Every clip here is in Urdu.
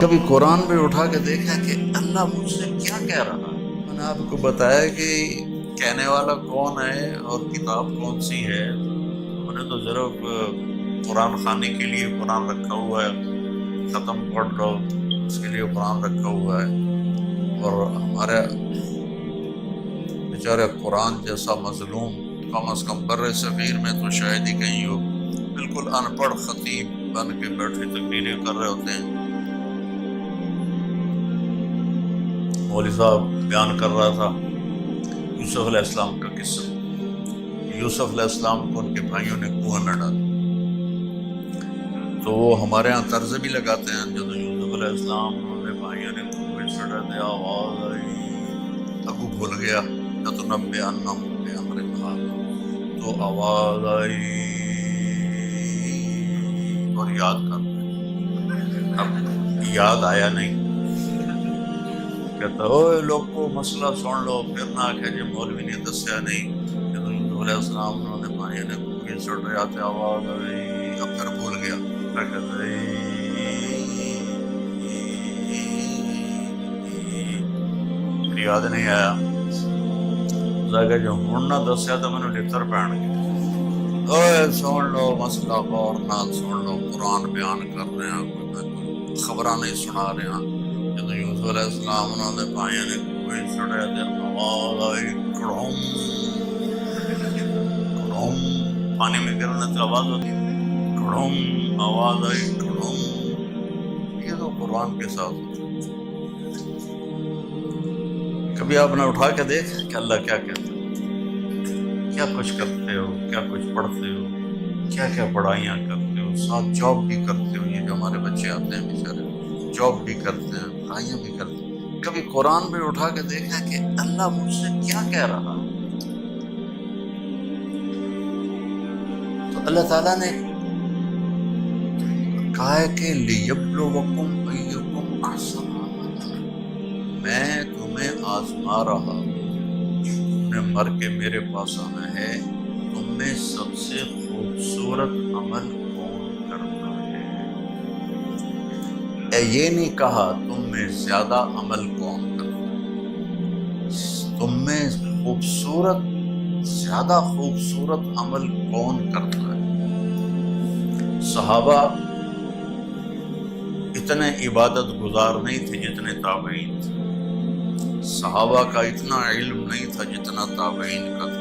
کبھی قرآن پہ اٹھا کے دیکھا کہ اللہ مجھ سے کیا کہہ رہا ہے؟ میں نے آپ کو بتایا کہ کہنے والا کون ہے اور کتاب کون سی ہے. میں نے تو صرف قرآن خوانی کے لیے قرآن رکھا ہوا ہے، ختم پڑھ لو اس کے لیے قرآن رکھا ہوا ہے. اور ہمارے بیچارے قرآن جیسا مظلوم کم از کم بر صغیر میں تو شاید ہی کہیں ہو، بالکل ان پڑھ خطیب بن کے بیٹھے تقریریں کر رہے ہوتے ہیں. مولوی صاحب بیان کر رہا تھا یوسف علیہ السلام کا قصہ. یوسف علیہ السلام کو ان کے بھائیوں نے کنواں میں ڈالا، تو وہ ہمارے ہاں طرز بھی لگاتے ہیں. جب یوسف علیہ السلام انہوں نے بھائیوں نے کنویں سے ڈال دیا، آواز آئی، ابو بھول گیا لَتُنَبِّئَنَّهُم بِأَمْرِهِمْ، تو آواز آئی اور یاد کر رہے. اب یاد آیا نہیں، کہتا اوے لوگوں مسئلہ سن لو، پھر نہ کہ جی مولوی نے دسیا نہیں. جب یوسف علیہ السلام انہوں نے بھائیوں نے کنویں سے ڈالا تھا، آواز آئی، اب پھر بھول گیا. پھر کہتا پھر یاد نہیں آیا. کہ جو ہن نہ دسیا تو میں نے لتر پہن گیا. اوے سن لو مسئلہ غور نال سن لو، قرآن بیان کر رہے ہیں، کوئی خبراں نہیں سنا رہے ہیں. جب یوسف علیہ السلام انہوں نے بھائیوں نے کوئی سڑے دے، آواز آئی کڑھم کڑھم، پانی میں گرنے سے آواز ہوتی ہے، کڑھم آواز آئی کڑھم. یہ تو قرآن کے ساتھ ہوتا ہے. کبھی آپ نے اٹھا کے دیکھ کہ اللہ کیا کہتا ہے؟ کیا کچھ کرتے ہو، کیا کچھ پڑھتے ہو، کیا کیا پڑھائیاں کرتے ہو، ساتھ جاب بھی کرتے ہو. یہ جو ہمارے بچے آتے ہیں بیچارے جاب بھی کرتے ہیں، پڑھائیاں بھی کرتے ہیں. کبھی قرآن پہ اٹھا کے دیکھا کہ اللہ مجھ سے کیا کہہ رہا ہے؟ تو اللہ تعالیٰ نے کہا ہے کہ لِيَبْلُوَكُمْ أَيُّكُمْ أَحْسَنُ عَمَلًا، میں تمہیں آزما رہا ہوں. تم نے مر کے میرے پاس آنا ہے، تم میں سب سے خوبصورت عمل کون کرتا ہے. یہ نہیں کہا تم میں زیادہ عمل کون کرتا ہے، تم میں خوبصورت زیادہ خوبصورت عمل کون کرتا ہے. صحابہ اتنے عبادت گزار نہیں تھے جتنے تابعین تھے. صحابہ کا اتنا علم نہیں تھا جتنا تابعین کا تھا.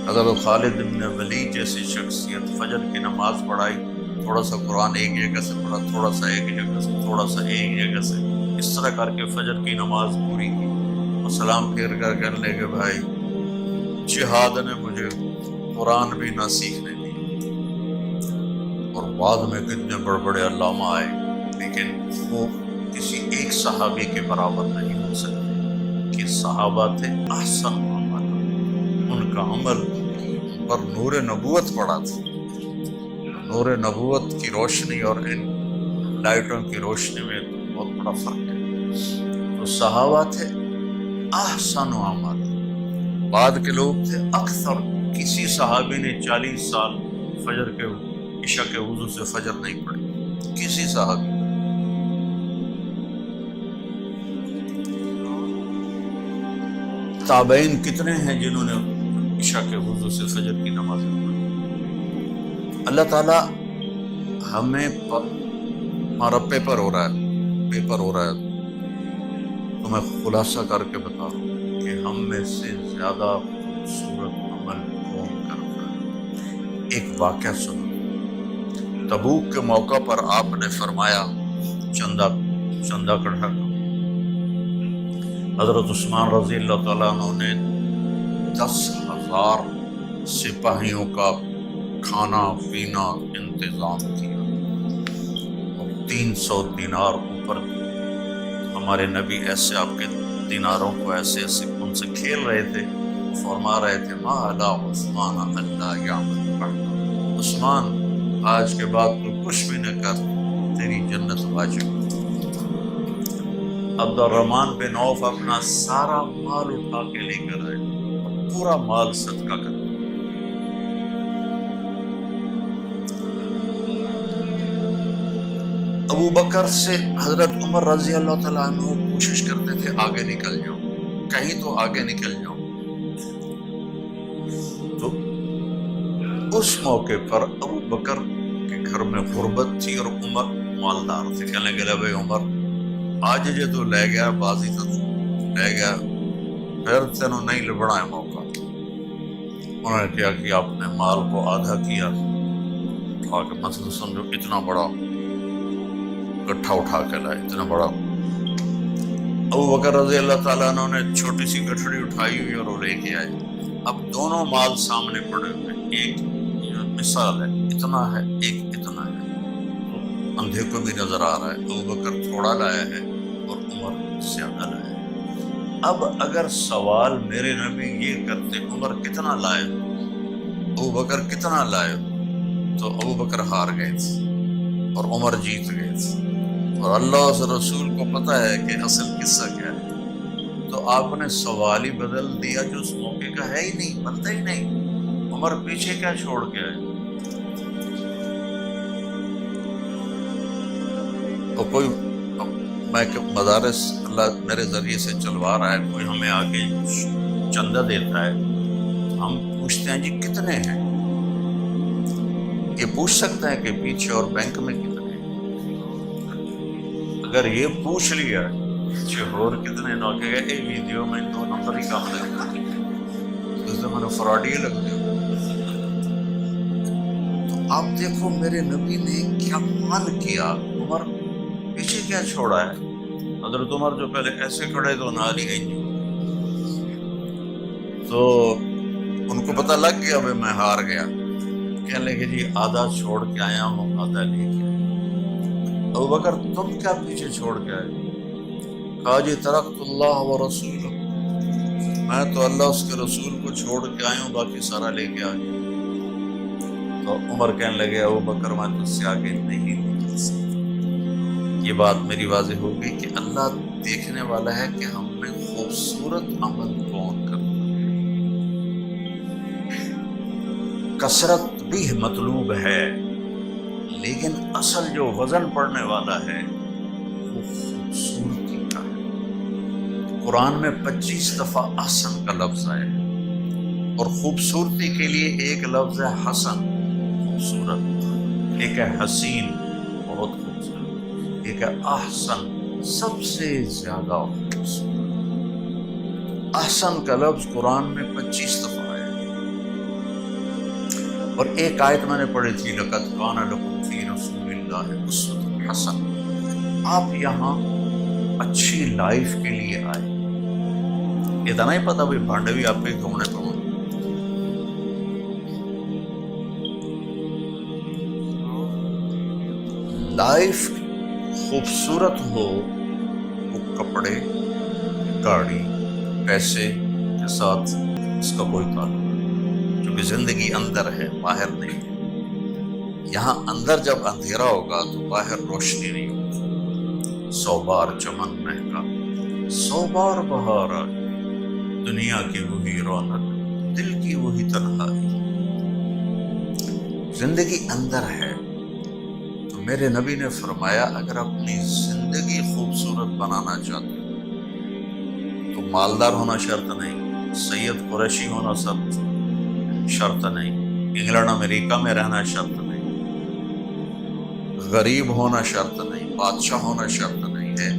حضرت خالد بن ولید جیسی شخصیت فجر کی نماز پڑھائی، تھوڑا سا قرآن ایک جگہ سے پڑھا، تھوڑا سا ایک جگہ سے، تھوڑا سا ایک جگہ سے، اس طرح کر کے فجر کی نماز پوری کی. اور سلام پھیر کر کہنے لگے بھائی جہاد نے مجھے قرآن بھی نہ سیکھنے دی. اور بعد میں کتنے بڑے بڑے علامہ آئے، لیکن وہ کسی ایک صحابی کے برابر نہیں ہو سکتے کہ صحابہ تھے احسن عمل. ان کا عمل پر نور نبوت پڑا تھا. نور نبوت کی روشنی اور ان لائٹوں کی روشنی میں بہت بڑا فرق ہے. تو صحابہ تھے احسن عمل. بعد کے لوگ تھے اکثر. کسی صحابی نے 40 سال فجر کے عشاء کے وضو سے فجر نہیں پڑھی، کسی صحابی. تابعین کتنے ہیں جنہوں نے عشاء کے وضو سے فجر کی نماز پڑھی. اللہ تعالیٰ ہمیں ہمارا پیپر ہو رہا ہے تو میں خلاصہ کر کے بتا رہا ہوں کہ ہم میں سے زیادہ خوبصورت عمل کون کرتا ہے. ایک واقعہ سنو. تبوک کے موقع پر آپ نے فرمایا چندہ اکٹھا کرو. حضرت عثمان رضی اللہ تعالیٰ عنہ نے 10,000 سپاہیوں کا کھانا پینا انتظام کیا اور 300 دینار اوپر دیے. ہمارے نبی ایسے آپ کے دیناروں کو ایسے ان سے کھیل رہے تھے، فرما رہے تھے ما علی عثمان اللہ یعمل بعد. عثمان آج کے بعد تو کچھ بھی نہ کر، تیری جنت واجب. عبد الرحمن بن عوف اپنا سارا مال اٹھا کے لے کر آئے، پورا مال صدقہ کر. ابو بکر سے حضرت عمر رضی اللہ تعالیٰ عنہ کوشش کرتے تھے آگے نکل جاؤ، کہیں تو آگے نکل جاؤ. تو اس موقع پر ابو بکر کے گھر میں غربت تھی اور عمر مالدار تھے. کہنے لگے بھائی عمر آج جے تو لے گیا بازی تو لے گیا، پھر تینوں نہیں لبنا ہے موقع. انہوں نے کیا کہ آپ نے مال کو آدھا کیا، کہ مثلا سمجھو اتنا بڑا گٹھا اٹھا کے لائے، اتنا بڑا. ابو بکر رضی اللہ تعالیٰ عنہ نے چھوٹی سی گٹھڑی اٹھائی ہوئی اور وہ لے کے آئے. اب دونوں مال سامنے پڑے ہوئے، ایک مثال ہے اتنا ہے، ایک اتنا ہے. اندھے کو بھی نظر آ رہا ہے ابو بکر تھوڑا لایا ہے اور عمر زیادہ لایا ہے. اب اگر سوال میرے نبی یہ کرتے عمر کتنا لائے ابو بکر کتنا لائے، تو ابو بکر ہار گئے تھے اور عمر جیت گئے تھے. اور اللہ اس رسول کو پتہ ہے کہ اصل قصہ کیا ہے. تو آپ نے سوال ہی بدل دیا جو اس موقع کا ہے ہی نہیں، بنتا ہی نہیں. عمر پیچھے کیا چھوڑ کے آئے. اور کوئی میں کہ مدارس اللہ میرے ذریعے سے چلوا رہا ہے، کوئی ہمیں آگے چندہ دیتا ہے، ہم پوچھتے ہیں جی کتنے ہیں. یہ پوچھ سکتے ہیں کہ پیچھے اور بینک میں کتنے ہیں. اگر یہ پوچھ لیا پیچھے اور کتنے نہ کہ اے ویڈیو میں 2 نمبر ہی کام لگتا ہے اس سے میں نے فراڈی لگتے ہوں. تو آپ دیکھو میرے نبی نے کیا من کیا. عمر پیچھے کیا چھوڑا ہے. حضرت عمر جو پہلے ایسے کھڑے تو نہ لی گئی، تو ان کو پتہ لگ گیا بھائی میں ہار گیا. کہنے لگے جی آدھا چھوڑ کے آیا ہوں، آدھا لے کے. ابو بکر تم کیا پیچھے چھوڑ کے آئے. کہا جی ترکت اللہ و رسول، میں تو اللہ اس کے رسول کو چھوڑ کے آیا ہوں، باقی سارا لے کے آ گیا. تو عمر کہنے لگے ابو بکر میں تجھ سے آگے نہیں نکل سکتا. یہ بات میری واضح ہو گئی کہ اللہ دیکھنے والا ہے کہ ہم میں خوبصورت عمل کون کرتا ہے. کثرت بھی مطلوب ہے لیکن اصل جو وزن پڑنے والا ہے وہ خوبصورتی کا ہے. قرآن میں 25 دفعہ احسن کا لفظ آیا ہے، اور خوبصورتی کے لیے ایک لفظ ہے حسن خوبصورت، ایک ہے حسین بہت خوبصورت، ایک ہے احسن سب سے زیادہ خوبصورت. احسن کا لفظ قرآن میں 25 دفعہ آیا ہے. اور ایک آیت میں نے پڑھی تھی لقد کان لکم فی رسول اللہ اسوۃ حسنہ. آپ یہاں اچھی لائف کے لیے آئے. اتنا ہی پتا بھی بھانڈے بھی آپ کے گھومنے پڑوں. لائف خوبصورت ہو وہ کپڑے، گاڑی، پیسے کے ساتھ اس کا کوئی تعلق نہیں، کیونکہ زندگی اندر ہے باہر نہیں ہے. یہاں اندر جب اندھیرا ہوگا تو باہر روشنی نہیں ہوگی. 100 بار چمن مہکا 100 بار بہار آئی، دنیا کی وہی رونق دل کی وہی تنہائی. زندگی اندر ہے. تو میرے نبی نے فرمایا اگر اپنی زندگی خوبصورت بنانا چاہتے ہو تو مالدار ہونا شرط نہیں، سید قریشی ہونا شرط نہیں، انگلینڈ امریکہ میں رہنا شرط نہیں، غریب ہونا شرط نہیں، بادشاہ ہونا شرط نہیں ہے.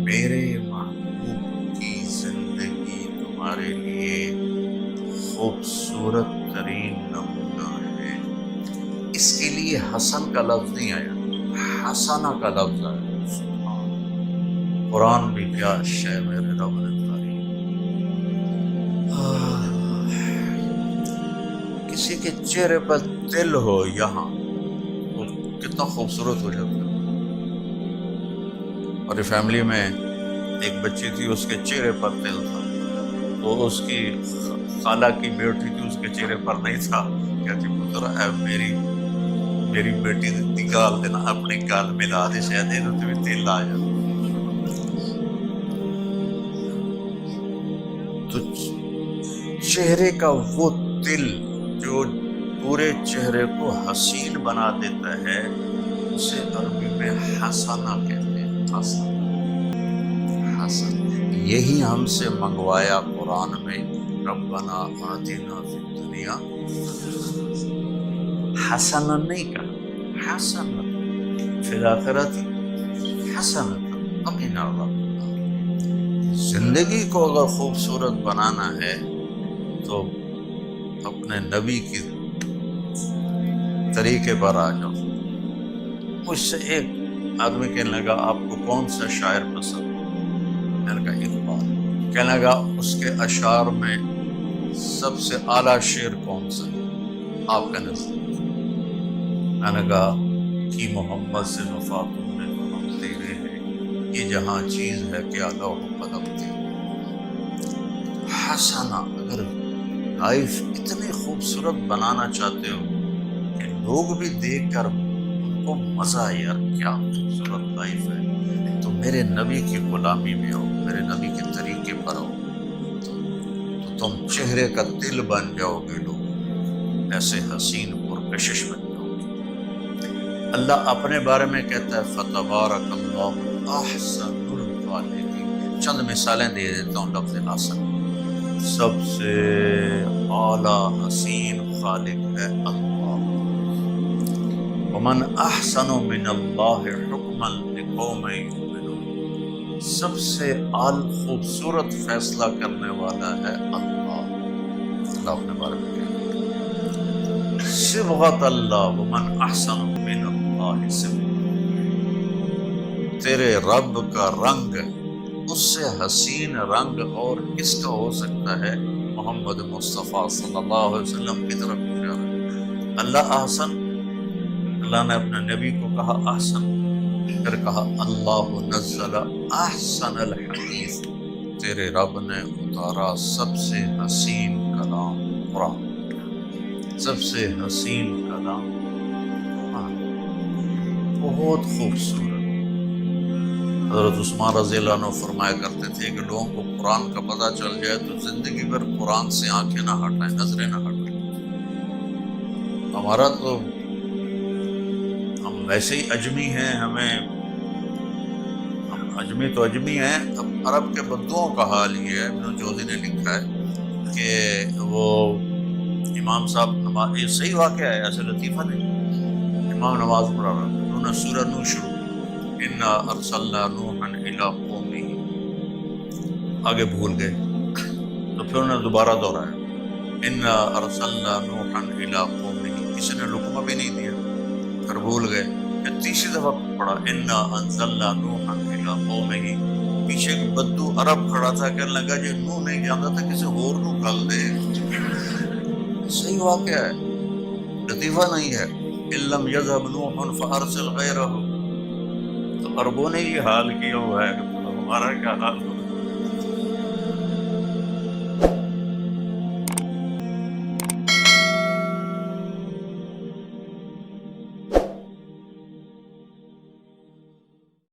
میرے محبوب کی زندگی تمہارے لیے خوبصورت ترین نمونہ ہے. اس کے لیے حسن کا لفظ نہیں آیا، حسنہ کا لفظ آیا. سبحان قرآن بھی کیا شے میرے رب نے اتاری. کسی کے چہرے پر تل ہو یہاں وہ کتنا خوبصورت ہو جاتا ہے. اور فیملی میں ایک بچی تھی اس کے چہرے پر تل تھا، تو اس کی خالہ کی بیٹی تھی اس کے چہرے پر نہیں تھا. کہتی پتر اے میری بیٹی دی گال دینا اپنی گال ملا دے شاید یہ تو تل آ جاتا. تو چہرے کا وہ تل جو پورے چہرے کو حسین بنا دیتا ہے اسے عربی میں حسنہ کہتے ہیں، حسن۔ یہی ہم سے منگوایا قرآن میں، ربنا آتنا فی الدنیا حسنا نہیں کہا، حسنا فی الآخرت حسنا وقنا عذاب النار۔ زندگی کو اگر خوبصورت بنانا ہے تو اپنے نبی کی طریقے پر آ جاؤ۔ مجھ سے ایک آدمی کہنے لگا آپ کو کون سا شاعر پسند؟ میں نے کہا اقبال۔ کہنے لگا اس کے اشعار میں سب سے اعلیٰ شعر کون سا ہے آپ کا نزدیک؟ میں نے کہا کہ محمد سے وفا تم نے تو ہم تیرے ہیں، یہ جہاں چیز ہے کیا لوح قلم تیرے۔ حسنا، اگر لائف اتنی خوبصورت بنانا چاہتے ہو کہ لوگ بھی دیکھ کر ان کو مزہ، یار کیا خوبصورت لائف ہے، تو میرے نبی کی غلامی میں ہو، میرے نبی کے طریقے پر ہو، تو تم چہرے کا تل بن جاؤ گے، لوگ ایسے حسین پرکشش بن جاؤ گے۔ اللہ اپنے بارے میں کہتا ہے فتبارک اللہ احسن الخالقین۔ چند مثالیں دے دیتا ہوں لفظ احسن۔ سب سے اعلیٰ حسین خالق ہے اللہ۔ ومن احسن من اللہ حکما لقوم یؤمنون۔ سب سے خوبصورت فیصلہ کرنے والا ہے اللہ۔ اللہ اپنے بارے میں کہتا ہے صبغۃ اللہ، ومن احسن من اللہ صبغۃ۔ تیرے رب کا رنگ، اس سے حسین رنگ اور کس کا ہو سکتا ہے؟ محمد مصطفیٰ صلی اللہ علیہ وسلم کی طرف اشارہ۔ اللہ احسن، اللہ نے اپنے نبی کو کہا احسن، پھر کہا اللہ نزل احسن الحدیث، تیرے رب نے اتارا سب سے حسین کلام قرآن، سب سے حسین کلام قرآن، بہت خوبصورت۔ حضرت عثمان رضی اللہ عنہ فرمایا کرتے تھے کہ لوگوں کو قرآن کا پتہ چل جائے تو زندگی بھر قرآن سے آنکھیں نہ ہٹائیں، نظریں نہ ہٹائیں۔ ہمارا تو ہم ویسے ہی اجمی ہیں، ہم اجمی تو اجمی ہیں۔ اب عرب کے بدوؤں کا حال یہ ہے، ابن جوزی نے لکھا ہے کہ وہ امام صاحب نماز، یہ صحیح واقعہ ہے، ایسے لطیفہ نہیں، امام نماز پڑھا رہا تھا، انہوں نے سورہ نوح شروع انا ارسلنا نوحا الی قومہ، آگے بھول گئے تو پھر انہوں نے دوبارہ دہرایا انا ارسلنا نوحا الی قومہ، کسی نے لقمہ بھی نہیں دیا، پھر بھول گئے، پھر تیسری دفعہ پڑھا انا انزلنا نوحا الی قومہ۔ پیچھے ایک بدو عرب کھڑا تھا، کہنے لگا جی نوح نہیں جانتا تھا کسی اور نو گل دے۔ صحیح واقعہ ہے، لطیفہ نہیں ہے۔ ان لم یذهب نوح فارسل غیرہ، تو عربوں نے یہ حال کیا ہوا ہے کہ ہمارا کیا حال ہو۔